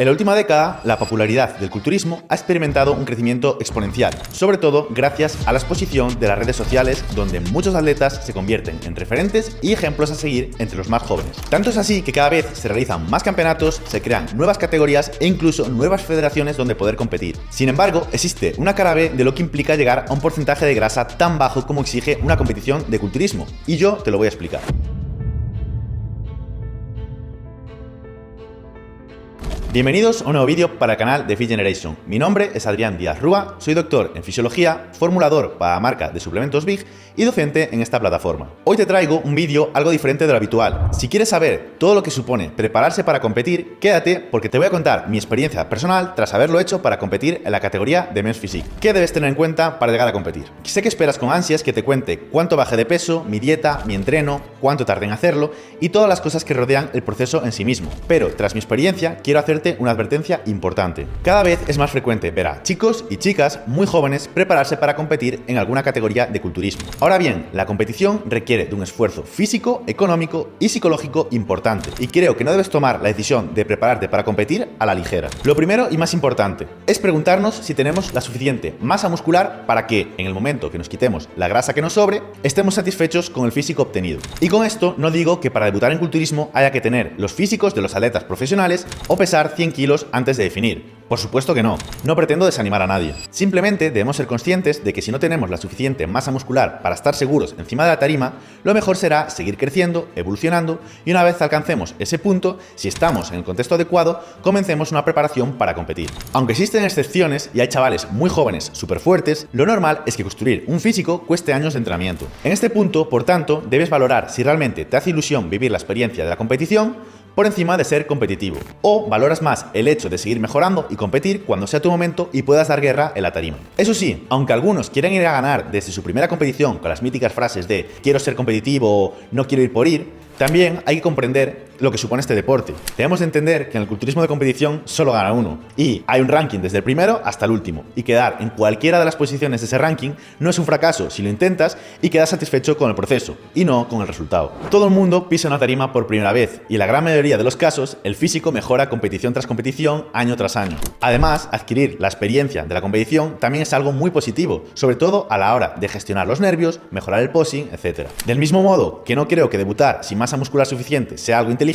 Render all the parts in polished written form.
En la última década, la popularidad del culturismo ha experimentado un crecimiento exponencial, sobre todo gracias a la exposición de las redes sociales, donde muchos atletas se convierten en referentes y ejemplos a seguir entre los más jóvenes. Tanto es así que cada vez se realizan más campeonatos, se crean nuevas categorías e incluso nuevas federaciones donde poder competir. Sin embargo, existe una cara B de lo que implica llegar a un porcentaje de grasa tan bajo como exige una competición de culturismo, y yo te lo voy a explicar. Bienvenidos a un nuevo vídeo para el canal de Fit Generation. Mi nombre es Adrián Díaz Rúa, soy doctor en fisiología, formulador para la marca de suplementos Big y docente en esta plataforma. Hoy te traigo un vídeo algo diferente de lo habitual. Si quieres saber todo lo que supone prepararse para competir, quédate porque te voy a contar mi experiencia personal tras haberlo hecho para competir en la categoría de Men's Physique. ¿Qué debes tener en cuenta para llegar a competir? Sé que esperas con ansias que te cuente cuánto bajé de peso, mi dieta, mi entreno, cuánto tardé en hacerlo y todas las cosas que rodean el proceso en sí mismo. Pero tras mi experiencia quiero hacerte una advertencia importante. Cada vez es más frecuente ver a chicos y chicas muy jóvenes prepararse para competir en alguna categoría de culturismo. Ahora bien, la competición requiere de un esfuerzo físico, económico y psicológico importante, y creo que no debes tomar la decisión de prepararte para competir a la ligera. Lo primero y más importante es preguntarnos si tenemos la suficiente masa muscular para que, en el momento que nos quitemos la grasa que nos sobre, estemos satisfechos con el físico obtenido. Y con esto no digo que para debutar en culturismo haya que tener los físicos de los atletas profesionales o pesar 100 kilos antes de definir. Por supuesto que no pretendo desanimar a nadie. Simplemente debemos ser conscientes de que si no tenemos la suficiente masa muscular para estar seguros encima de la tarima, lo mejor será seguir creciendo, evolucionando y una vez alcancemos ese punto, si estamos en el contexto adecuado, comencemos una preparación para competir. Aunque existen excepciones y hay chavales muy jóvenes súper fuertes, lo normal es que construir un físico cueste años de entrenamiento. En este punto, por tanto, debes valorar si realmente te hace ilusión vivir la experiencia de la competición por encima de ser competitivo, o valoras más el hecho de seguir mejorando y competir cuando sea tu momento y puedas dar guerra en la tarima. Eso sí, aunque algunos quieren ir a ganar desde su primera competición con las míticas frases de quiero ser competitivo o no quiero ir por ir, también hay que comprender lo que supone este deporte. Debemos de entender que en el culturismo de competición solo gana uno, y hay un ranking desde el primero hasta el último, y quedar en cualquiera de las posiciones de ese ranking no es un fracaso si lo intentas y quedas satisfecho con el proceso, y no con el resultado. Todo el mundo pisa una tarima por primera vez, y en la gran mayoría de los casos, el físico mejora competición tras competición, año tras año. Además, adquirir la experiencia de la competición también es algo muy positivo, sobre todo a la hora de gestionar los nervios, mejorar el posing, etc. Del mismo modo que no creo que debutar sin masa muscular suficiente sea algo inteligente,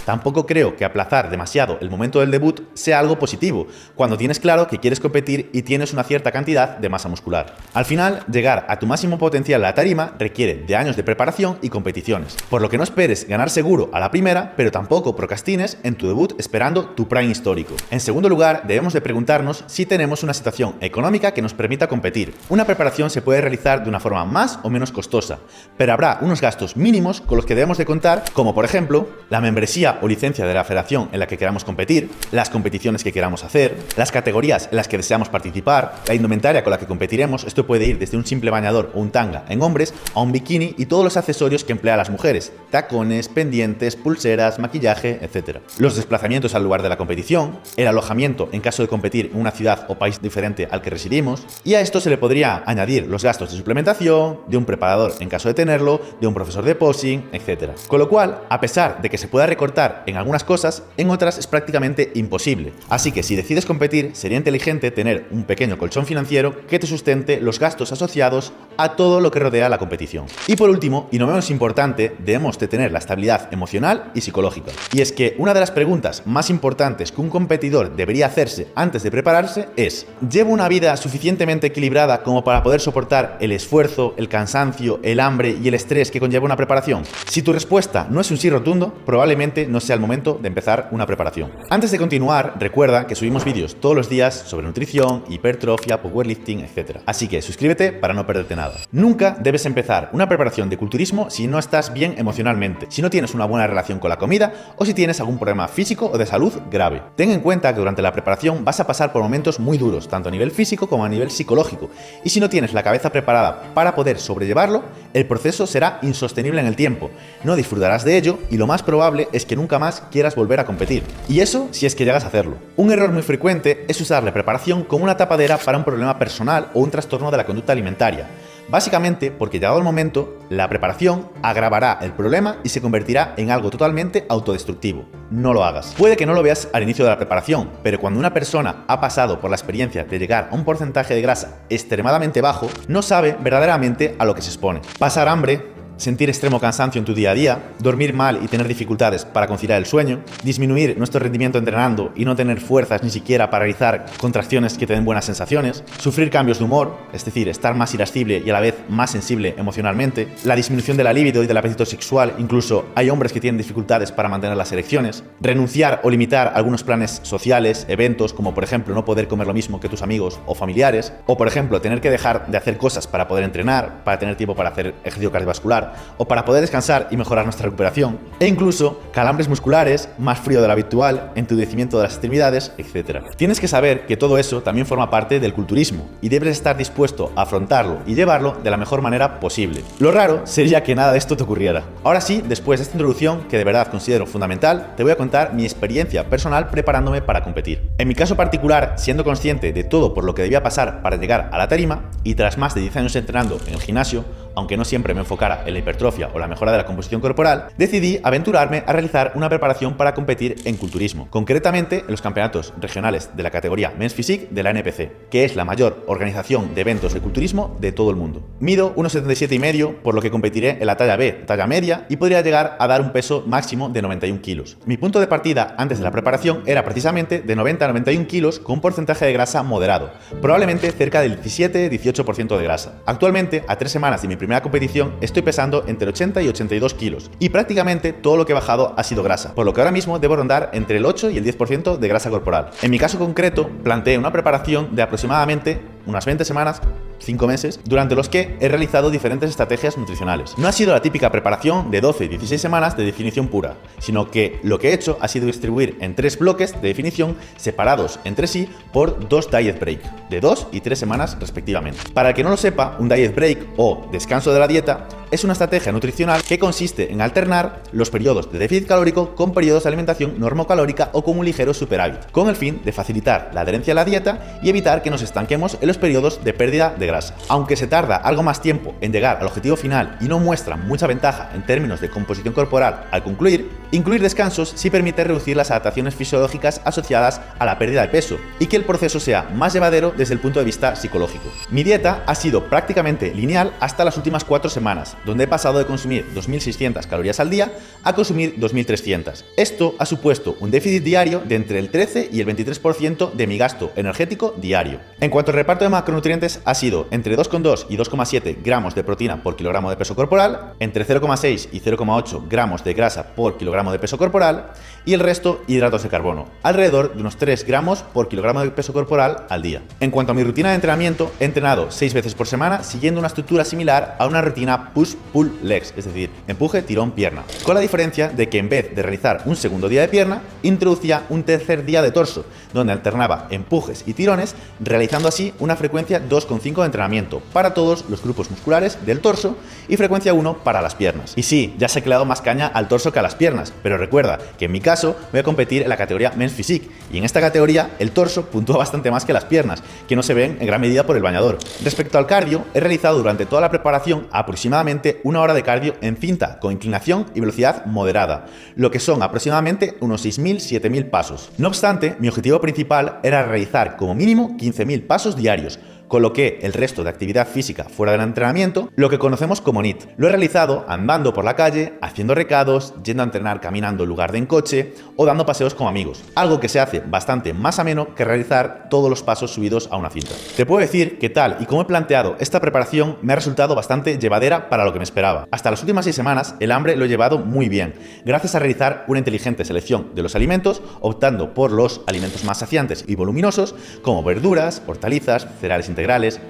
tampoco creo que aplazar demasiado el momento del debut sea algo positivo, cuando tienes claro que quieres competir y tienes una cierta cantidad de masa muscular. Al final, llegar a tu máximo potencial en la tarima requiere de años de preparación y competiciones, por lo que no esperes ganar seguro a la primera, pero tampoco procrastines en tu debut esperando tu prime histórico. En segundo lugar, debemos de preguntarnos si tenemos una situación económica que nos permita competir. Una preparación se puede realizar de una forma más o menos costosa, pero habrá unos gastos mínimos con los que debemos de contar, como por ejemplo, la membresía o licencia de la federación en la que queramos competir, las competiciones que queramos hacer, las categorías en las que deseamos participar, la indumentaria con la que competiremos. Esto puede ir desde un simple bañador o un tanga en hombres a un bikini y todos los accesorios que emplean las mujeres, tacones, pendientes, pulseras, maquillaje, etc. Los desplazamientos al lugar de la competición, el alojamiento en caso de competir en una ciudad o país diferente al que residimos, y a esto se le podría añadir los gastos de suplementación, de un preparador en caso de tenerlo, de un profesor de posing, etc. Con lo cual, a pesar de que se pueda recortar en algunas cosas, en otras es prácticamente imposible. Así que si decides competir, sería inteligente tener un pequeño colchón financiero que te sustente los gastos asociados a todo lo que rodea la competición. Y por último, y no menos importante, debemos de tener la estabilidad emocional y psicológica. Y es que una de las preguntas más importantes que un competidor debería hacerse antes de prepararse es: ¿llevo una vida suficientemente equilibrada como para poder soportar el esfuerzo, el cansancio, el hambre y el estrés que conlleva una preparación? Si tu respuesta no es un sí rotundo, probablemente no sea el momento de empezar una preparación. Antes de continuar, recuerda que subimos vídeos todos los días sobre nutrición, hipertrofia, powerlifting, etc. Así que suscríbete para no perderte nada. Nunca debes empezar una preparación de culturismo si no estás bien emocionalmente, si no tienes una buena relación con la comida o si tienes algún problema físico o de salud grave. Ten en cuenta que durante la preparación vas a pasar por momentos muy duros, tanto a nivel físico como a nivel psicológico, y si no tienes la cabeza preparada para poder sobrellevarlo, el proceso será insostenible en el tiempo, no disfrutarás de ello y lo más probable es que nunca más quieras volver a competir. Y eso si es que llegas a hacerlo. Un error muy frecuente es usar la preparación como una tapadera para un problema personal o un trastorno de la conducta alimentaria. Básicamente porque llegado el momento, la preparación agravará el problema y se convertirá en algo totalmente autodestructivo. No lo hagas. Puede que no lo veas al inicio de la preparación, pero cuando una persona ha pasado por la experiencia de llegar a un porcentaje de grasa extremadamente bajo, no sabe verdaderamente a lo que se expone. Pasar hambre, sentir extremo cansancio en tu día a día, dormir mal y tener dificultades para conciliar el sueño, disminuir nuestro rendimiento entrenando y no tener fuerzas ni siquiera para realizar contracciones que te den buenas sensaciones, sufrir cambios de humor, es decir, estar más irascible y a la vez más sensible emocionalmente, la disminución de la libido y del apetito sexual, incluso hay hombres que tienen dificultades para mantener las erecciones, renunciar o limitar algunos planes sociales, eventos, como por ejemplo no poder comer lo mismo que tus amigos o familiares, o por ejemplo tener que dejar de hacer cosas para poder entrenar, para tener tiempo para hacer ejercicio cardiovascular, o para poder descansar y mejorar nuestra recuperación, e incluso calambres musculares, más frío de lo habitual, entumecimiento de las extremidades, etc. Tienes que saber que todo eso también forma parte del culturismo y debes estar dispuesto a afrontarlo y llevarlo de la mejor manera posible. Lo raro sería que nada de esto te ocurriera. Ahora sí, después de esta introducción, que de verdad considero fundamental, te voy a contar mi experiencia personal preparándome para competir. En mi caso particular, siendo consciente de todo por lo que debía pasar para llegar a la tarima, y tras más de 10 años entrenando en el gimnasio, aunque no siempre me enfocara en la hipertrofia o la mejora de la composición corporal, decidí aventurarme a realizar una preparación para competir en culturismo, concretamente en los campeonatos regionales de la categoría Men's Physique de la NPC, que es la mayor organización de eventos de culturismo de todo el mundo. Mido 1,77,5, por lo que competiré en la talla B, talla media, y podría llegar a dar un peso máximo de 91 kilos. Mi punto de partida antes de la preparación era precisamente de 90 a 91 kilos con un porcentaje de grasa moderado, probablemente cerca del 17-18% de grasa. Actualmente, a 3 semanas de mi primera competición, estoy pesando entre 80 y 82 kilos y prácticamente todo lo que he bajado ha sido grasa, por lo que ahora mismo debo rondar entre el 8 y el 10% de grasa corporal. En mi caso concreto, planteé una preparación de aproximadamente unas 20 semanas, 5 meses, durante los que he realizado diferentes estrategias nutricionales. No ha sido la típica preparación de 12-16 semanas de definición pura, sino que lo que he hecho ha sido distribuir en 3 bloques de definición separados entre sí por 2 diet break, de 2 y 3 semanas respectivamente. Para el que no lo sepa, un diet break o descanso de la dieta es una estrategia nutricional que consiste en alternar los periodos de déficit calórico con periodos de alimentación normocalórica o con un ligero superávit, con el fin de facilitar la adherencia a la dieta y evitar que nos estanquemos en los periodos de pérdida de grasa. Aunque se tarda algo más tiempo en llegar al objetivo final y no muestra mucha ventaja en términos de composición corporal al concluir, incluir descansos sí permite reducir las adaptaciones fisiológicas asociadas a la pérdida de peso y que el proceso sea más llevadero desde el punto de vista psicológico. Mi dieta ha sido prácticamente lineal hasta las últimas 4 semanas, donde he pasado de consumir 2.600 calorías al día a consumir 2.300. Esto ha supuesto un déficit diario de entre el 13 y el 23% de mi gasto energético diario. En cuanto al reparto de macronutrientes, ha sido entre 2,2 y 2,7 gramos de proteína por kilogramo de peso corporal, entre 0,6 y 0,8 gramos de grasa por kilogramo de peso corporal y el resto hidratos de carbono, alrededor de unos 3 gramos por kilogramo de peso corporal al día. En cuanto a mi rutina de entrenamiento, he entrenado 6 veces por semana siguiendo una estructura similar a una rutina push-pull legs, es decir, empuje, tirón, pierna, con la diferencia de que en vez de realizar un segundo día de pierna, introducía un tercer día de torso, donde alternaba empujes y tirones, realizando así una frecuencia 2,5 de entrenamiento para todos los grupos musculares del torso y frecuencia 1 para las piernas. Y sí, ya sé que le he dado más caña al torso que a las piernas, pero recuerda que en mi caso voy a competir en la categoría Men's Physique y en esta categoría el torso puntúa bastante más que las piernas, que no se ven en gran medida por el bañador. Respecto al cardio, he realizado durante toda la preparación aproximadamente una hora de cardio en cinta con inclinación y velocidad moderada, lo que son aproximadamente unos 6.000-7.000 pasos. No obstante, mi objetivo principal era realizar como mínimo 15.000 pasos diarios, coloqué el resto de actividad física fuera del entrenamiento, lo que conocemos como NEAT. Lo he realizado andando por la calle, haciendo recados, yendo a entrenar caminando en lugar de en coche o dando paseos con amigos, algo que se hace bastante más ameno que realizar todos los pasos subidos a una cinta. Te puedo decir que tal y como he planteado esta preparación me ha resultado bastante llevadera para lo que me esperaba. Hasta las últimas 6 semanas el hambre lo he llevado muy bien, gracias a realizar una inteligente selección de los alimentos, optando por los alimentos más saciantes y voluminosos como verduras, hortalizas, cereales integrales,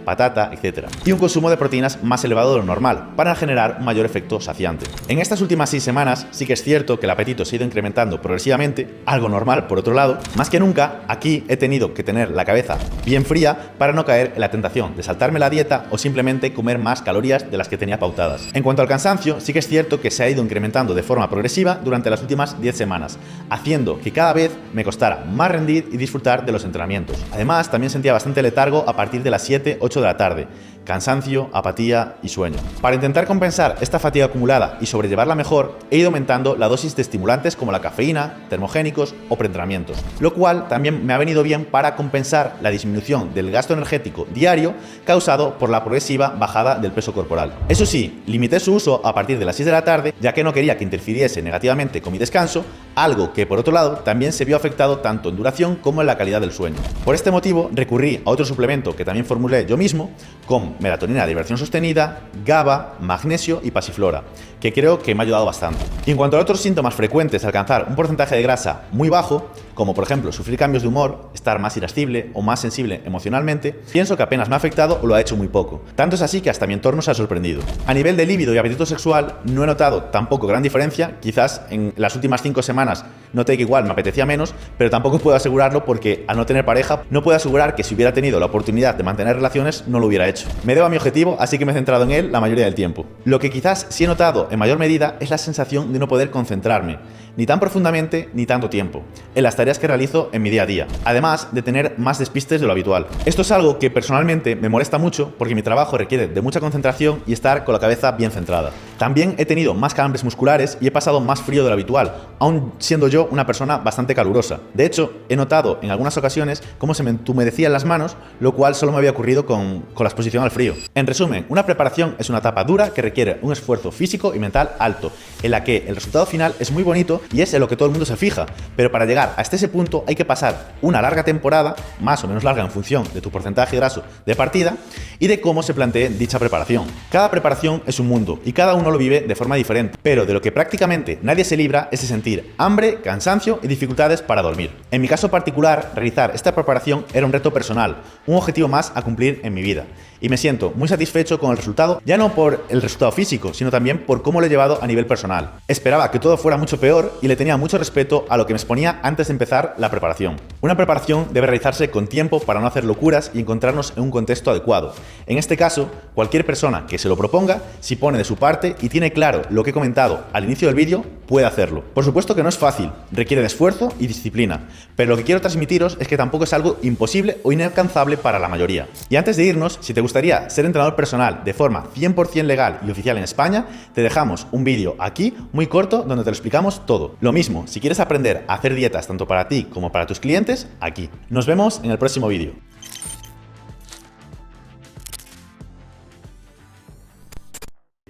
patata, etc. Y un consumo de proteínas más elevado de lo normal, para generar un mayor efecto saciante. En estas últimas 6 semanas sí que es cierto que el apetito se ha ido incrementando progresivamente, algo normal por otro lado. Más que nunca, aquí he tenido que tener la cabeza bien fría para no caer en la tentación de saltarme la dieta o simplemente comer más calorías de las que tenía pautadas. En cuanto al cansancio, sí que es cierto que se ha ido incrementando de forma progresiva durante las últimas 10 semanas, haciendo que cada vez me costara más rendir y disfrutar de los entrenamientos. Además, también sentía bastante letargo a partir de las 7-8 de la tarde, cansancio, apatía y sueño. Para intentar compensar esta fatiga acumulada y sobrellevarla mejor, he ido aumentando la dosis de estimulantes como la cafeína, termogénicos o preentrenamientos, lo cual también me ha venido bien para compensar la disminución del gasto energético diario causado por la progresiva bajada del peso corporal. Eso sí, limité su uso a partir de las 6 de la tarde, ya que no quería que interfiriese negativamente con mi descanso, algo que por otro lado también se vio afectado tanto en duración como en la calidad del sueño. Por este motivo recurrí a otro suplemento que también formulé yo mismo, con melatonina de liberación sostenida, GABA, magnesio y pasiflora, que creo que me ha ayudado bastante. Y en cuanto a otros síntomas frecuentes, alcanzar un porcentaje de grasa muy bajo, como por ejemplo sufrir cambios de humor, estar más irascible o más sensible emocionalmente, pienso que apenas me ha afectado o lo ha hecho muy poco. Tanto es así que hasta mi entorno se ha sorprendido. A nivel de líbido y apetito sexual no he notado tampoco gran diferencia, quizás en las últimas 5 semanas noté que igual me apetecía menos, pero tampoco puedo asegurarlo porque al no tener pareja no puedo asegurar que si hubiera tenido la oportunidad de mantener relaciones no lo hubiera hecho. Me debo a mi objetivo, así que me he centrado en él la mayoría del tiempo. Lo que quizás sí he notado en mayor medida es la sensación de no poder concentrarme, ni tan profundamente ni tanto tiempo, en las tareas que realizo en mi día a día, además de tener más despistes de lo habitual. Esto es algo que personalmente me molesta mucho porque mi trabajo requiere de mucha concentración y estar con la cabeza bien centrada. También he tenido más calambres musculares y he pasado más frío de lo habitual, aun siendo yo una persona bastante calurosa. De hecho, he notado en algunas ocasiones cómo se me entumecían las manos, lo cual solo me había ocurrido con la exposición al frío. En resumen, una preparación es una etapa dura que requiere un esfuerzo físico y mental alto, en la que el resultado final es muy bonito y es en lo que todo el mundo se fija, pero para llegar hasta ese punto hay que pasar una larga temporada, más o menos larga en función de tu porcentaje graso de partida y de cómo se plantee dicha preparación. Cada preparación es un mundo y cada uno lo vive de forma diferente, pero de lo que prácticamente nadie se libra es de sentir hambre, cansancio y dificultades para dormir. En mi caso particular, realizar esta preparación era un reto personal, un objetivo más a cumplir en mi vida, y me siento muy satisfecho con el resultado, ya no por el resultado físico, sino también por cómo lo he llevado a nivel personal. Esperaba que todo fuera mucho peor y le tenía mucho respeto a lo que me exponía antes de empezar la preparación. Una preparación debe realizarse con tiempo para no hacer locuras y encontrarnos en un contexto adecuado. En este caso, cualquier persona que se lo proponga, si pone de su parte y tiene claro lo que he comentado al inicio del vídeo, puede hacerlo. Por supuesto que no es fácil, requiere de esfuerzo y disciplina, pero lo que quiero transmitiros es que tampoco es algo imposible o inalcanzable para la mayoría. Y antes de irnos, si te gustaría ser entrenador personal de forma 100% legal y oficial en España, te dejamos un vídeo aquí muy corto donde te lo explicamos todo. Lo mismo, si quieres aprender a hacer dietas tanto para ti como para tus clientes, aquí. Nos vemos en el próximo vídeo.